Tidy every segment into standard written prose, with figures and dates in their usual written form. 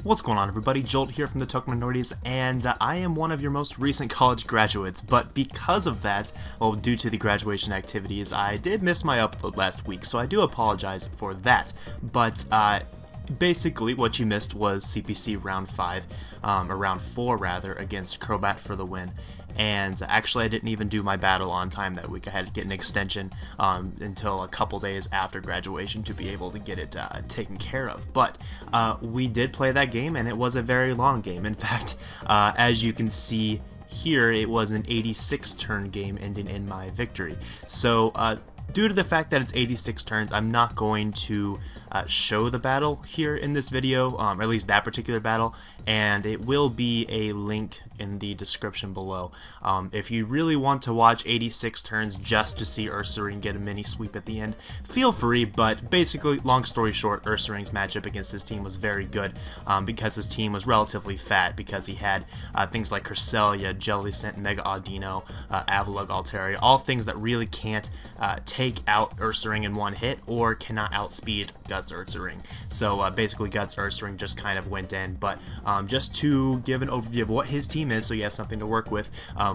What's going on, everybody? Jolt here from the TokenMinorities, and I am one of your most recent college graduates, but because of that, well, due to the graduation activities, I did miss my upload last week, so I do apologize for that. But basically what you missed was CPC round 5, or round 4 rather, against Crobat for the win. And actually I didn't even do my battle on time that week. I had to get an extension until a couple days after graduation to be able to get it taken care of. But we did play that game, and it was a very long game. In fact, as you can see here, it was an 86 turn game ending in my victory. So due to the fact that it's 86 turns, I'm not going to show the battle here in this video, or at least that particular battle, and it will be a link in the description below. If you really want to watch 86 turns just to see Ursaring get a mini sweep at the end, feel free, but basically, long story short, Ursaring's matchup against his team was very good because his team was relatively fat, because he had things like Cresselia, Jellicent, Mega Audino, Avalugg, Altaria, all things that really can't take out Ursaring in one hit or cannot outspeed Guts Ursaring. So basically Guts Ursaring just kind of went in, but just to give an overview of what his team is so you have something to work with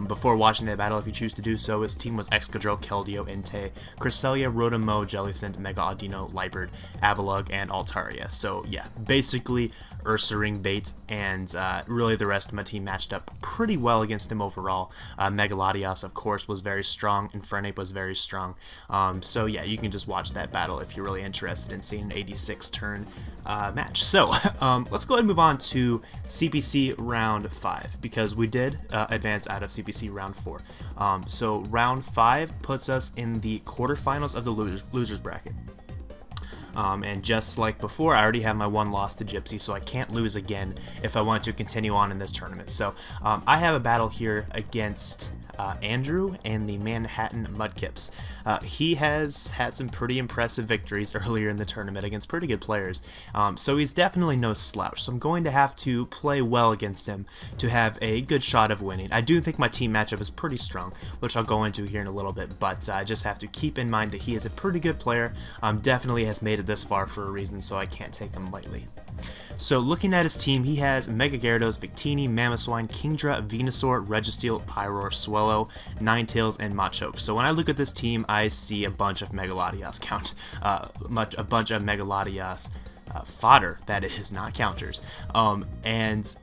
before watching that battle if you choose to do so, his team was Excadrill, Keldeo, Entei, Cresselia, Rotom, Jellicent, Mega Audino, Liepard, Avalugg, and Altaria. So yeah, basically Ursaring bait, and really the rest of my team matched up pretty well against him overall. Megalodios, of course, was very strong, and Infernape was very strong. So yeah, you can just watch that battle if you're really interested in seeing an 86 turn match. So let's go ahead and move on to CPC round 5, because we did advance out of CPC round 4. So round 5 puts us in the quarterfinals of the losers bracket. And just like before, I already have my one loss to Gypsy, so I can't lose again if I want to continue on in this tournament. So I have a battle here against Andrew and the Manhattan Mudkips. He has had some pretty impressive victories earlier in the tournament against pretty good players, so he's definitely no slouch. So I'm going to have to play well against him to have a good shot of winning. I do think my team matchup is pretty strong, which I'll go into here in a little bit, but I just have to keep in mind that he is a pretty good player, definitely has made it this far for a reason, so I can't take him lightly. So looking at his team, he has Mega Gyarados, Victini, Mamoswine, Kingdra, Venusaur, Registeel, Pyroar, Swellow, Ninetales, and Machoke. So when I look at this team, I see a bunch of Megalodios a bunch of Megalodios fodder, that is, not counters. And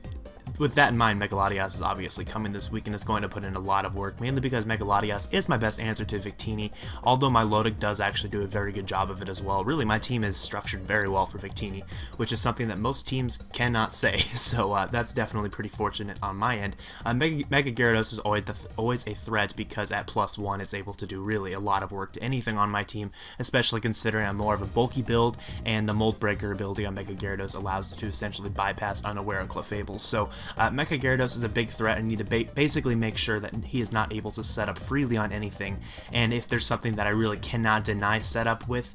with that in mind, Megalodios is obviously coming this week, and it's going to put in a lot of work, mainly because Megalodios is my best answer to Victini, although my Lodic does actually do a very good job of it as well. Really, my team is structured very well for Victini, which is something that most teams cannot say, so that's definitely pretty fortunate on my end. Mega Gyarados is always a threat, because at +1 it's able to do really a lot of work to anything on my team, especially considering I'm more of a bulky build, and the Mold Breaker ability on Mega Gyarados allows it to essentially bypass Unaware and Clefable. So Mecha Gyarados is a big threat. I need to basically make sure that he is not able to set up freely on anything, and if there's something that I really cannot deny setup with,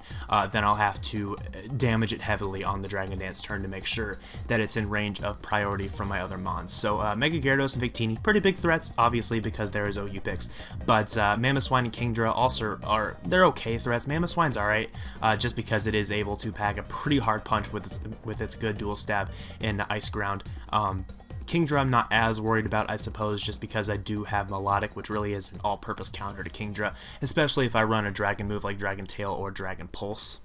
then I'll have to damage it heavily on the Dragon Dance turn to make sure that it's in range of priority from my other mons. So Mega Gyarados and Victini, pretty big threats, obviously, because there is OU picks, but Mamoswine and Kingdra also they're okay threats. Mamoswine's alright, just because it is able to pack a pretty hard punch with its good dual stab in Ice Ground. Kingdra I'm not as worried about, I suppose, just because I do have Melodic, which really is an all-purpose counter to Kingdra, especially if I run a dragon move like Dragon Tail or Dragon Pulse.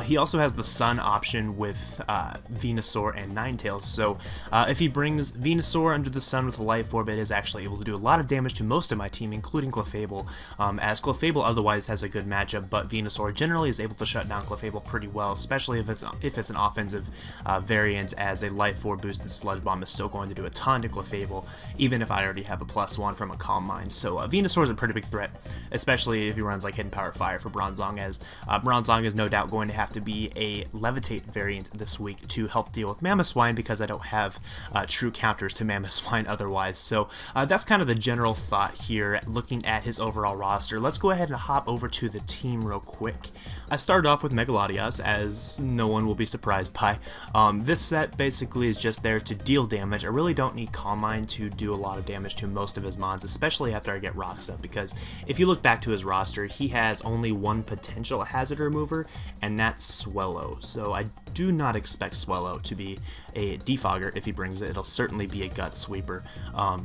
He also has the Sun option with Venusaur and Ninetales, so if he brings Venusaur under the Sun with a Life Orb, it is actually able to do a lot of damage to most of my team, including Clefable, as Clefable otherwise has a good matchup, but Venusaur generally is able to shut down Clefable pretty well, especially if it's an offensive variant, as a Life Orb boosted Sludge Bomb is still going to do a ton to Clefable, even if I already have a +1 from a Calm Mind. So Venusaur is a pretty big threat, especially if he runs like Hidden Power Fire for Bronzong, as Bronzong is no doubt going to have to be a Levitate variant this week to help deal with Mamoswine, because I don't have true counters to Mamoswine otherwise. So that's kind of the general thought here, looking at his overall roster. Let's go ahead and hop over to the team real quick. I started off with Megalodios, as no one will be surprised by. This set basically is just there to deal damage. I really don't need Calm Mind to do a lot of damage to most of his mons, especially after I get Rocks up, because if you look back to his roster, he has only one potential hazard remover, and that's Swellow. So I do not expect Swellow to be a defogger. If he brings it, it'll certainly be a gut sweeper.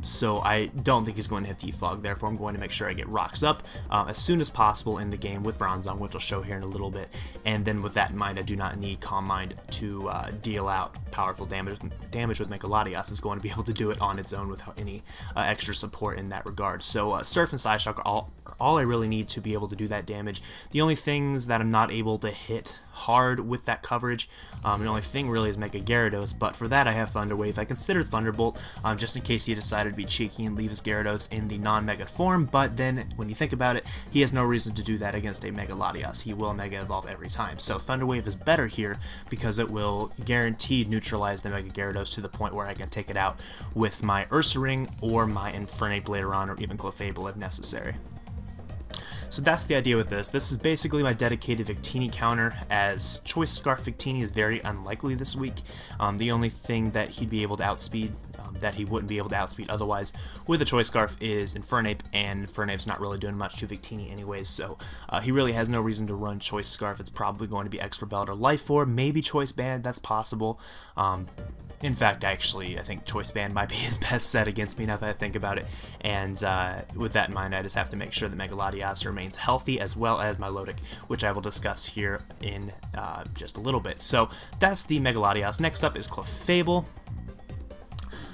So I don't think he's going to have defog, therefore I'm going to make sure I get rocks up as soon as possible in the game with Bronzong, which I'll show here in a little bit. And then with that in mind, I do not need Calm Mind to deal out powerful damage with Megalodios. Is going to be able to do it on its own without any extra support in that regard. So Surf and Psyshock are all I really need to be able to do that damage. The only things that I'm not able to hit hard with that coverage, the only thing really is Mega Gyarados, but for that I have Thunder Wave. I considered Thunderbolt just in case he decided to be cheeky and leave his Gyarados in the non-Mega form, but then when you think about it, he has no reason to do that against a Megalodios. He will Mega Evolve every time. So Thunder Wave is better here because it will guaranteed neutralize the Mega Gyarados to the point where I can take it out with my Ursaring or my Infernape later on, or even Clefable if necessary. So that's the idea with this. This is basically my dedicated Victini counter, as Choice Scarf Victini is very unlikely this week. The only thing that he'd be able to outspeed, that he wouldn't be able to outspeed otherwise with a Choice Scarf, is Infernape, and Infernape's not really doing much to Victini anyways, so he really has no reason to run Choice Scarf. It's probably going to be Expert Belt or Life Orb, maybe Choice Band, that's possible. In fact, actually, I think Choice Band might be his best set against me now that I think about it, and with that in mind, I just have to make sure that Megalodios remains healthy, as well as my Milotic, which I will discuss here in just a little bit. So that's the Megalodios. Next up is Clefable.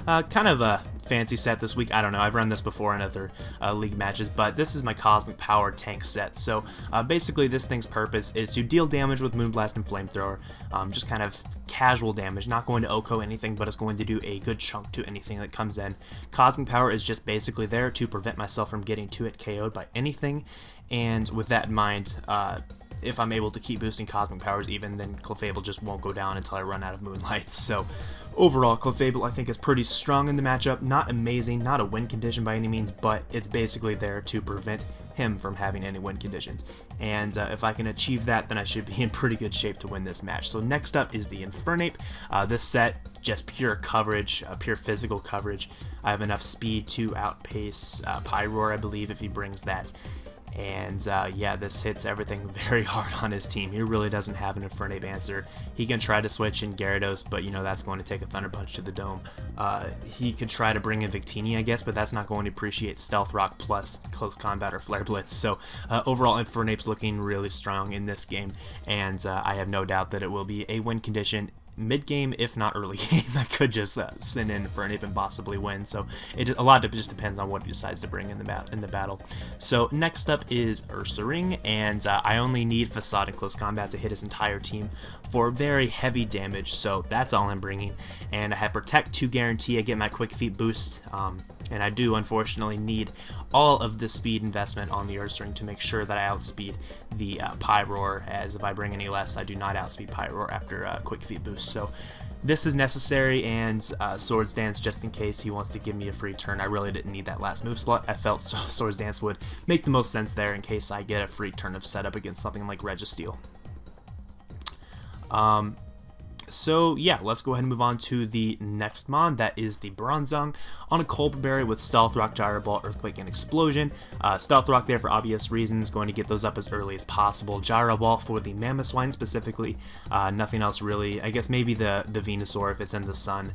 Kind of a fancy set this week. I don't know, I've run this before in other league matches, but this is my Cosmic Power tank set. So basically this thing's purpose is to deal damage with Moonblast and Flamethrower, just kind of casual damage, not going to OHKO anything, but it's going to do a good chunk to anything that comes in. Cosmic Power is just basically there to prevent myself from getting 2-hit KO'd by anything, and with that in mind, if I'm able to keep boosting Cosmic Powers even, then Clefable just won't go down until I run out of Moonlights. So overall, Clefable I think is pretty strong in the matchup. Not amazing, not a win condition by any means, but it's basically there to prevent him from having any win conditions. And if I can achieve that, then I should be in pretty good shape to win this match. So next up is the Infernape. This set, just pure coverage, pure physical coverage. I have enough speed to outpace Pyroar, I believe, if he brings that. And yeah, this hits everything very hard on his team. He really doesn't have an Infernape answer. He can try to switch in Gyarados, but you know that's going to take a Thunder Punch to the dome. He could try to bring in Victini, I guess, but that's not going to appreciate Stealth Rock plus Close Combat or Flare Blitz. So overall, Infernape's looking really strong in this game, and I have no doubt that it will be a win condition mid-game, if not early game. I could just send in Infernape and possibly win, so a lot of it just depends on what he decides to bring in the battle. So next up is Ursaring, and I only need Facade and Close Combat to hit his entire team for very heavy damage, so that's all I'm bringing. And I have Protect to guarantee I get my Quick Feet boost, and I do unfortunately need all of the speed investment on the Ursaring to make sure that I outspeed the Pyroar, as if I bring any less, I do not outspeed Pyroar after Quick Feet boost. So this is necessary, and Swords Dance just in case he wants to give me a free turn. I really didn't need that last move slot. I felt Swords Dance would make the most sense there in case I get a free turn of setup against something like Registeel. So yeah, let's go ahead and move on to the next mon. That is the Bronzong on a Colbur Berry with Stealth Rock, Gyro Ball, Earthquake, and Explosion. Stealth Rock there for obvious reasons, going to get those up as early as possible. Gyro Ball for the Mamoswine specifically, nothing else really. I guess maybe the Venusaur if it's in the sun,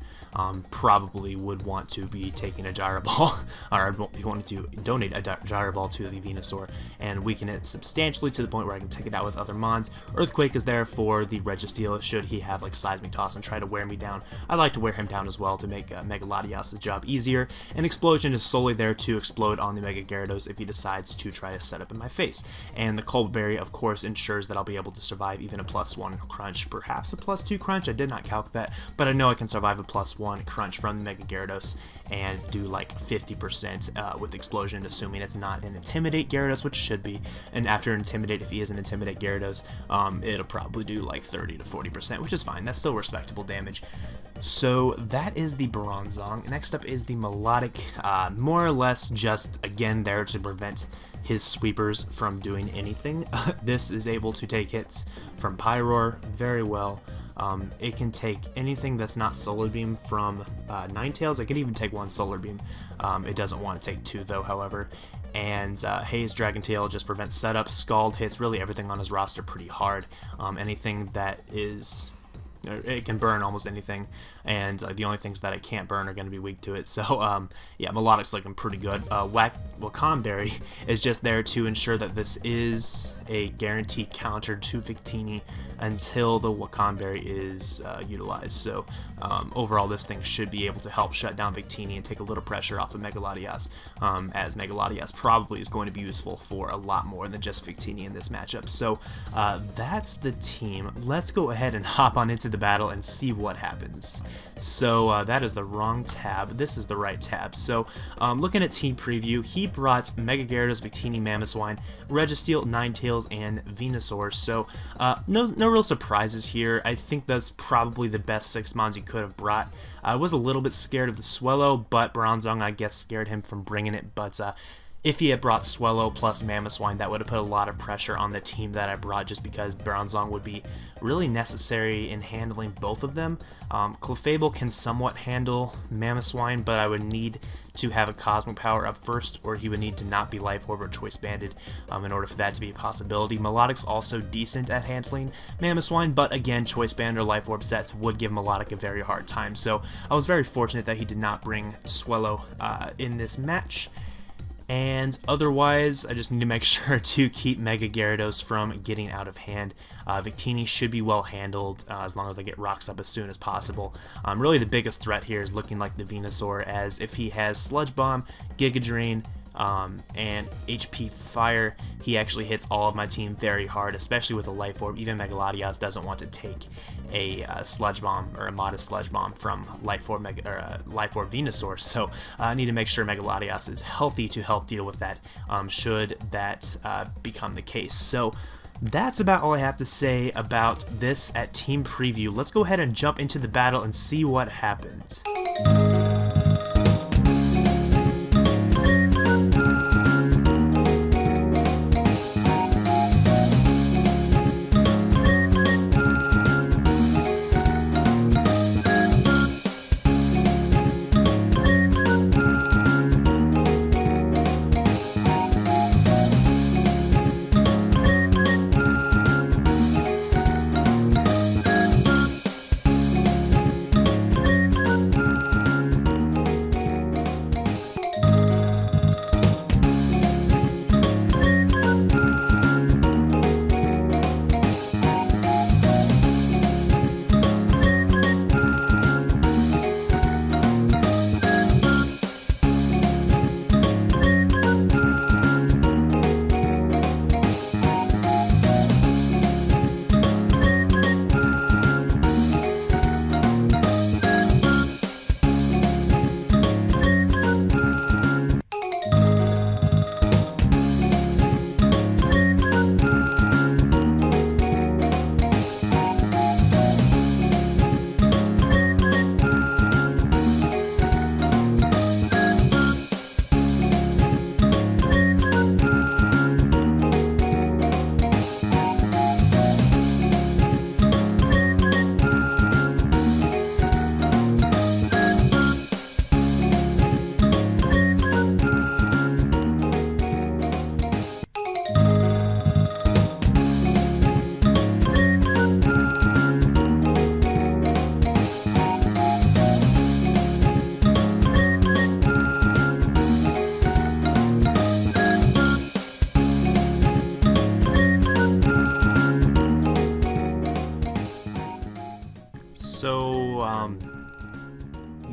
probably would want to be taking a Gyro Ball, or be wanting to donate a Gyro Ball to the Venusaur and weaken it substantially to the point where I can take it out with other mons. Earthquake is there for the Registeel should he have like Seismic Toss and try to wear me down. I like to wear him down as well to make Megalodios' job easier, and Explosion is solely there to explode on the Mega Gyarados if he decides to try to set up in my face. And the Colbur Berry, of course, ensures that I'll be able to survive even a +1 crunch, perhaps a +2 crunch. I did not calc that, but I know I can survive a +1 crunch from the Mega Gyarados and do like 50% with Explosion, assuming it's not an Intimidate Gyarados, which should be. And after Intimidate, if he is an Intimidate Gyarados, it'll probably do like 30 to 40%, which is fine. That's still respectable damage. So that is the Bronzong. Next up is the Melodic, more or less just, again, there to prevent his sweepers from doing anything. This is able to take hits from Pyroar very well. It can take anything that's not Solar Beam from Ninetales. It can even take one Solar Beam. It doesn't want to take two though, however. And Haze Dragon Tail just prevents setup. Scald hits really everything on his roster pretty hard. Anything that is it can burn almost anything, and the only things that it can't burn are going to be weak to it. So yeah, Melodic's looking pretty good. Wakanberry is just there to ensure that this is a guaranteed counter to Victini until the Wakanberry is utilized. So overall, this thing should be able to help shut down Victini and take a little pressure off of Megalodios, as Megalodios probably is going to be useful for a lot more than just Victini in this matchup. So that's the team. Let's go ahead and hop on into the battle and see what happens. So that is the wrong tab. This is the right tab. So looking at team preview, he brought Mega Gyarados, Victini, Mamoswine, Registeel, Ninetales, and Venusaur. So no real surprises here. I think that's probably the best 6 mons he could have brought. I was a little bit scared of the Swellow, but Bronzong, I guess, scared him from bringing it. But if he had brought Swellow plus Mamoswine, that would have put a lot of pressure on the team that I brought, just because Bronzong would be really necessary in handling both of them. Clefable can somewhat handle Mamoswine, but I would need to have a Cosmic Power up first, or he would need to not be Life Orb or Choice Banded in order for that to be a possibility. Melodic's also decent at handling Mamoswine, but again, Choice Band or Life Orb sets would give Melodic a very hard time. So I was very fortunate that he did not bring Swellow in this match. And otherwise, I just need to make sure to keep Mega Gyarados from getting out of hand. Victini should be well handled as long as I get rocks up as soon as possible. Really the biggest threat here is looking like the Venusaur, as if he has Sludge Bomb, Giga Drain, and HP Fire, he actually hits all of my team very hard, especially with a Life Orb. Even Megalodios doesn't want to take a Sludge Bomb or a modest Sludge Bomb from Life Orb Venusaur, so I need to make sure Megalodios is healthy to help deal with that, should that become the case. So that's about all I have to say about this at Team Preview. Let's go ahead and jump into the battle and see what happens.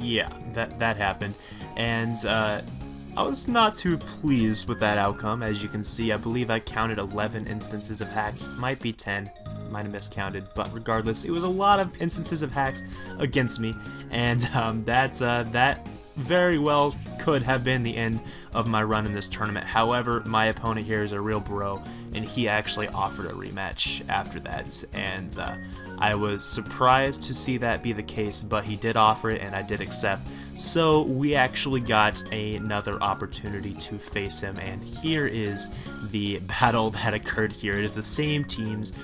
Yeah, that happened, and I was not too pleased with that outcome. As you can see, I believe I counted 11 instances of hacks, might be 10, might have miscounted, but regardless, it was a lot of instances of hacks against me, and that very well could have been the end of my run in this tournament. However, my opponent here is a real bro, and he actually offered a rematch after that, and I was surprised to see that be the case, but he did offer it and I did accept. So we actually got another opportunity to face him, and here is the battle that occurred here. It is the same teams,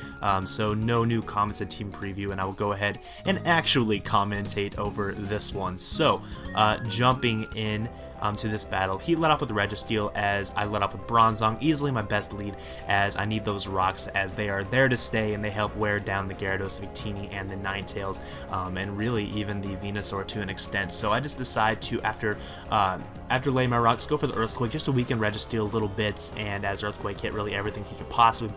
so no new comments at Team Preview, and I will go ahead and actually commentate over this one. So jumping in, to this battle. He led off with Registeel as I led off with Bronzong, easily my best lead, as I need those rocks as they are there to stay and they help wear down the Gyarados, Victini, and the Ninetales, and really even the Venusaur to an extent. So I just decide to, after laying my rocks, go for the Earthquake just to weaken Registeel little bits, and as Earthquake hit really everything he could possibly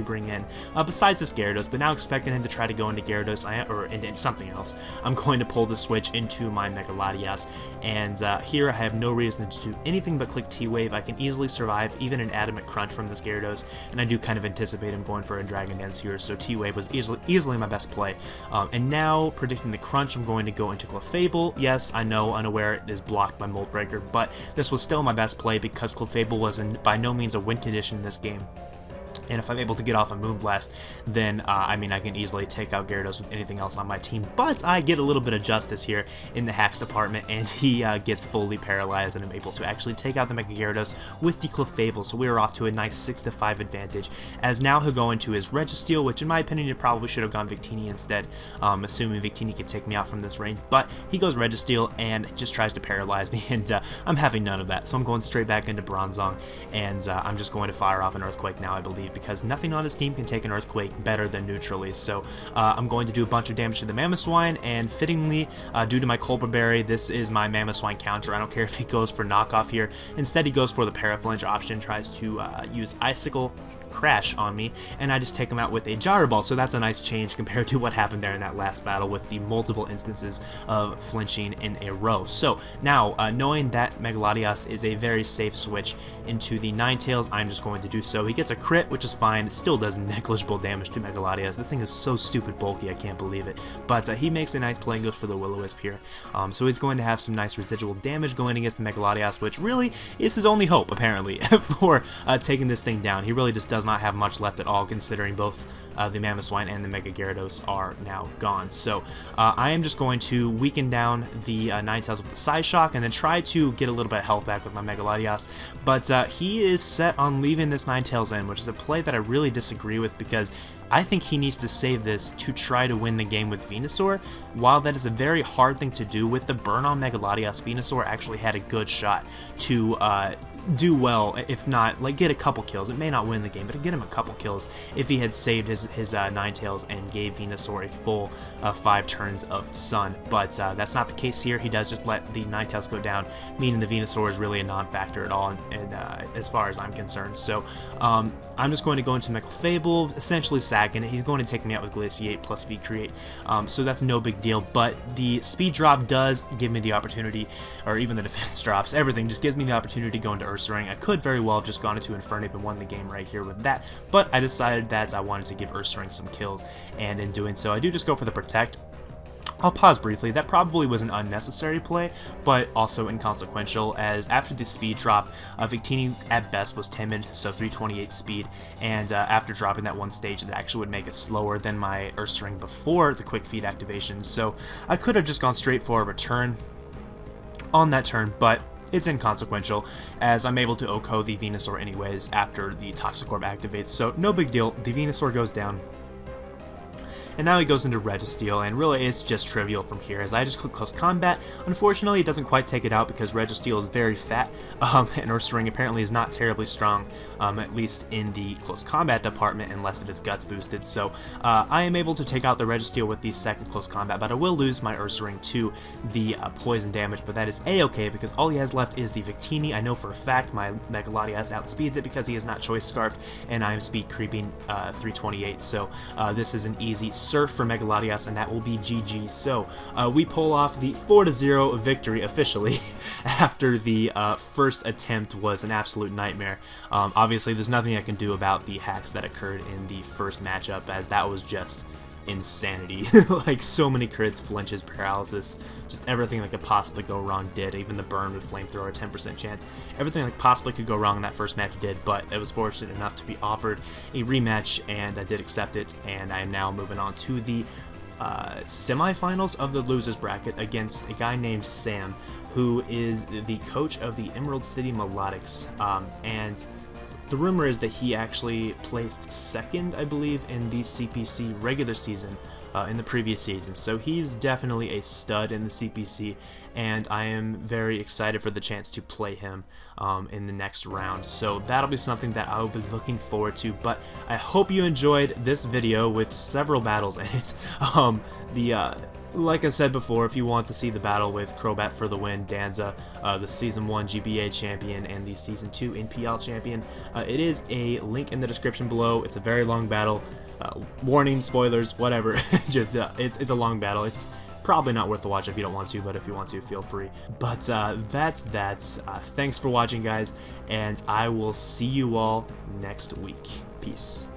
bring in, besides this Gyarados. But now expecting him to try to go into Gyarados, or into something else, I'm going to pull the switch into my Mega Latias, and here I have no reason to do anything but click T-Wave. I can easily survive even an Adamant Crunch from this Gyarados, and I do kind of anticipate him going for a Dragon Dance here, so T-Wave was easily my best play. And now, predicting the Crunch, I'm going to go into Clefable. Yes, I know, unaware it is blocked by Mold Breaker, but this was still my best play because Clefable was by no means a win condition in this game. And if I'm able to get off a Moonblast, then, I mean, I can easily take out Gyarados with anything else on my team. But I get a little bit of justice here in the hacks department, and he gets fully paralyzed, and I'm able to actually take out the Mega Gyarados with the Clefable. So we are off to a nice 6-5 advantage, as now he'll go into his Registeel, which in my opinion, it probably should have gone Victini instead, assuming Victini could take me out from this range. But he goes Registeel and just tries to paralyze me, and I'm having none of that. So I'm going straight back into Bronzong, and I'm just going to fire off an Earthquake now, I believe, because nothing on his team can take an Earthquake better than neutrally. So I'm going to do a bunch of damage to the Mamoswine, and fittingly, due to my Culpa Berry, this is my Mamoswine counter. I don't care if he goes for knockoff here. Instead, he goes for the Paraflinch option, tries to use Icicle Crash on me, and I just take him out with a Gyro Ball. So that's a nice change compared to what happened there in that last battle with the multiple instances of flinching in a row. So now, knowing that Mega Latias is a very safe switch into the Ninetales, I'm just going to do so. He gets a crit, which is fine. It still does negligible damage to Mega Latias. The thing is so stupid bulky, I can't believe it. But he makes a nice play and goes for the Will-O-Wisp here. So he's going to have some nice residual damage going against the Mega Latias, which really is his only hope, apparently, for taking this thing down. He really just does not have much left at all, considering both the Mamoswine and the Mega Gyarados are now gone. So I am just going to weaken down the Ninetales with the Psyshock and then try to get a little bit of health back with my Mega Latias. But he is set on leaving this Ninetales in, which is a play that I really disagree with, because I think he needs to save this to try to win the game with Venusaur. While that is a very hard thing to do with the burn on Mega Latias, Venusaur actually had a good shot to do well, if not, like, get a couple kills. It may not win the game, but get him a couple kills if he had saved his Ninetales and gave Venusaur a full 5 turns of Sun. But that's not the case here. He does just let the Ninetales go down, meaning the Venusaur is really a non-factor at all, and as far as I'm concerned. So I'm just going to go into my Clefable, essentially sacking it. He's going to take me out with Glaciate plus V-Create, so that's no big deal. But the speed drop does give me the opportunity, or even the defense drops, everything just gives me the opportunity to go into Ursaring. I could very well have just gone into Infernape and won the game right here with that, but I decided that I wanted to give Ursaring some kills, and in doing so, I do just go for the Protect. I'll pause briefly. That probably was an unnecessary play, but also inconsequential, as after the speed drop, Victini at best was timid, so 328 speed, and after dropping that one stage, that actually would make it slower than my Ursaring before the Quick Feed activation. So I could have just gone straight for a return on that turn, but it's inconsequential, as I'm able to OHKO the Venusaur anyways after the Toxic Orb activates, so no big deal. The Venusaur goes down. And now he goes into Registeel, and really it's just trivial from here, as I just click Close Combat. Unfortunately, it doesn't quite take it out because Registeel is very fat, and Ursaring apparently is not terribly strong, at least in the Close Combat department, unless it is Guts boosted. So I am able to take out the Registeel with the second Close Combat, but I will lose my Ursaring to the poison damage, but that is A-okay, because all he has left is the Victini. I know for a fact my Mega Latias outspeeds it because he is not Choice Scarfed, and I am speed creeping 328, so this is an easy Surf for Mega Latias, and that will be GG. So we pull off the 4-0 victory officially after the first attempt was an absolute nightmare. Obviously, there's nothing I can do about the hacks that occurred in the first matchup, as that was just insanity. Like, so many crits, flinches, paralysis, just everything that could possibly go wrong did. Even the burn with Flamethrower, 10% chance. Everything that possibly could go wrong in that first match did, but I was fortunate enough to be offered a rematch, and I did accept it, and I am now moving on to the semifinals of the losers bracket against a guy named Sam, who is the coach of the Emerald City Melodics, and the rumor is that he actually placed second, I believe, in the CPC regular season in the previous season. So he's definitely a stud in the CPC, and I am very excited for the chance to play him in the next round. So that'll be something that I will be looking forward to. But I hope you enjoyed this video with several battles in it. Like I said before, if you want to see the battle with Crobat for the win, Danza, the Season 1 GBA champion and the Season 2 NPL champion, it is a link in the description below. It's a very long battle. Warning, spoilers, whatever. Just it's a long battle. It's probably not worth the watch if you don't want to, but if you want to, feel free. But that's that. Thanks for watching, guys, and I will see you all next week. Peace.